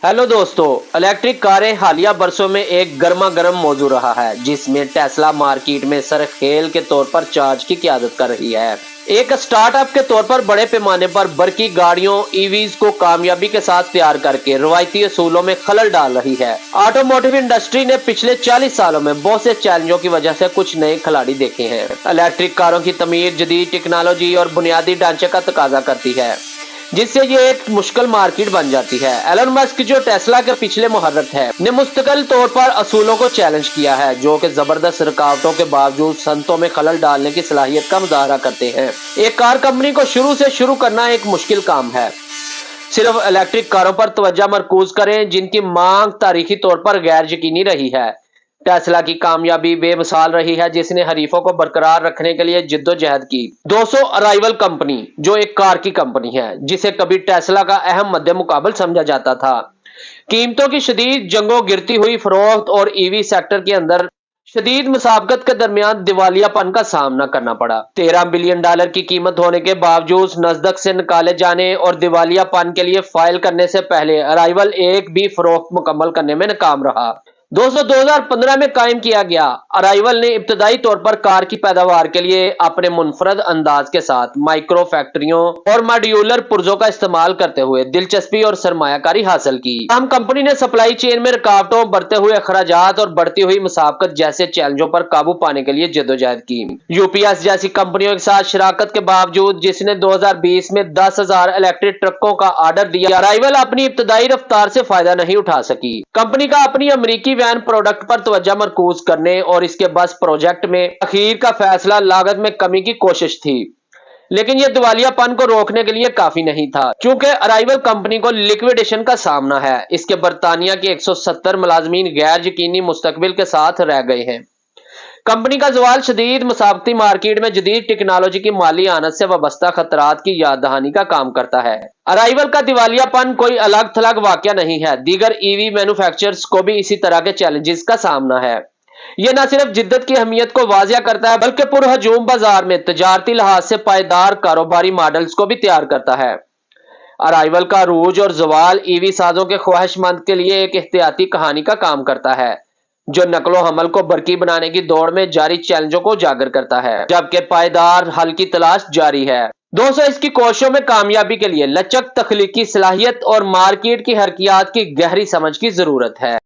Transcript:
Hello दोस्तों, electric कारें हालिया बरसों में एक गर्मा गर्म मौजू रहा है, जिसमें टेस्ला मार्केट में सरखेल के तौर पर चार्ज की क़यादत कर रही है। एक स्टार्टअप के तौर पर बड़े पैमाने पर बरकी गाड़ियों ईवीज को कामयाबी के साथ तैयार करके रवायती असूलों में खलल डाल रही है। ऑटोमोटिव इंडस्ट्री ने पिछले 40 सालों में बहुत से चैलेंजों की वजह से कुछ नए खिलाड़ी देखे हैं। इलेक्ट्रिक कारों की तमीर जदीद टेक्नोलॉजी और बुनियादी ढांचे का तकाजा करती है, जिससे ये एक मुश्किल मार्केट बन जाती है। एलन मस्क, जो टेस्ला के पिछले मुहर्रिक है, ने मुस्तकिल तौर पर असूलों को चैलेंज किया है, जो कि जबरदस्त रुकावटों के बावजूद संतों में खलल डालने की सलाहियत का मुजाहरा करते हैं। एक कार कंपनी को शुरू करना एक मुश्किल काम है। सिर्फ इलेक्ट्रिक कारों पर तवज्जो मरकूज करें, जिनकी मांग तारीखी तौर पर गैर यकीनी रही है। टेस्ला की कामयाबी बेमिसाल रही है, जिसने हरीफों को बरकरार रखने के लिए जिद्दोजहद की। 200 अराइवल कंपनी, जो एक कार की कंपनी है, जिसे कभी टेस्ला का अहम मद्दे मुकाबल समझा जाता था, कीमतों की शदीद जंगों, गिरती हुई फरोख्त और ईवी सेक्टर के अंदर शदीद मुसाबकत के दरमियान दिवालियापन का सामना करना पड़ा। $13 बिलियन की कीमत होने के बावजूद नस्दक से निकाले जाने और दिवालियापन के लिए फाइल करने से पहले अराइवल एक भी फरोख्त मुकम्मल करने में नाकाम रहा। 2015 में कायम किया गया अराइवल ने इब्तदाई तौर पर कार की पैदावार के लिए अपने मुनफरद अंदाज के साथ माइक्रो फैक्ट्रियों और मॉड्यूलर पुर्जों का इस्तेमाल करते हुए दिलचस्पी और सरमायाकारी हासिल की। हम कंपनी ने सप्लाई चेन में रुकावटों, बढ़ते हुए अखराजात और बढ़ती हुई मुसाफकत जैसे चैलेंजों पर काबू पाने के लिए जद्दोजहद की। यूपीएस जैसी कंपनियों के साथ शराकत के बावजूद, जिसने 2020 में 10,000 इलेक्ट्रिक ट्रकों का ऑर्डर दिया, अराइवल अपनी इब्तदाई रफ्तार से फायदा नहीं उठा सकी। कंपनी का अपनी अमेरिकी वैन प्रोडक्ट पर तवज्जो मरकूज करने और इसके बस प्रोजेक्ट में अखीर का फैसला लागत में कमी की कोशिश थी, लेकिन यह दिवालियापन को रोकने के लिए काफी नहीं था। चूंकि अराइवल कंपनी को लिक्विडेशन का सामना है, इसके बरतानिया के 170 मुलाजमीन गैर यकीनी मुस्तकबिल के साथ रह गए हैं। कंपनी का जवाल शदीद मुसाबकती मार्केट में जदीद टेक्नोलॉजी की माली आनत से वाबस्ता खतरात की याद दहानी का काम करता है। अराइवल का दिवालियापन कोई अलग थलग वाकया नहीं है, दीगर ईवी मैन्युफैक्चरर्स को भी इसी तरह के चैलेंजेस का सामना है। यह न सिर्फ जिद्दत की अहमियत को वाजिया करता है, बल्कि पुरहजूम बाजार में तजारती लिहाज से पायदार कारोबारी मॉडल्स को भी तैयार करता है। अराइवल का रूज और जवाल ईवी साजों के ख्वाहिशमंद के लिए एक एहतियाती कहानी का काम करता है, जो नकलो हमल को बरकी बनाने की दौड़ में जारी चैलेंजों को उजागर करता है, जबकि पायदार हल की तलाश जारी है। दोस्तों, इसकी कोशिशों में कामयाबी के लिए लचक, तख्लीकी सलाहियत और मार्केट की हरकियात की गहरी समझ की जरूरत है।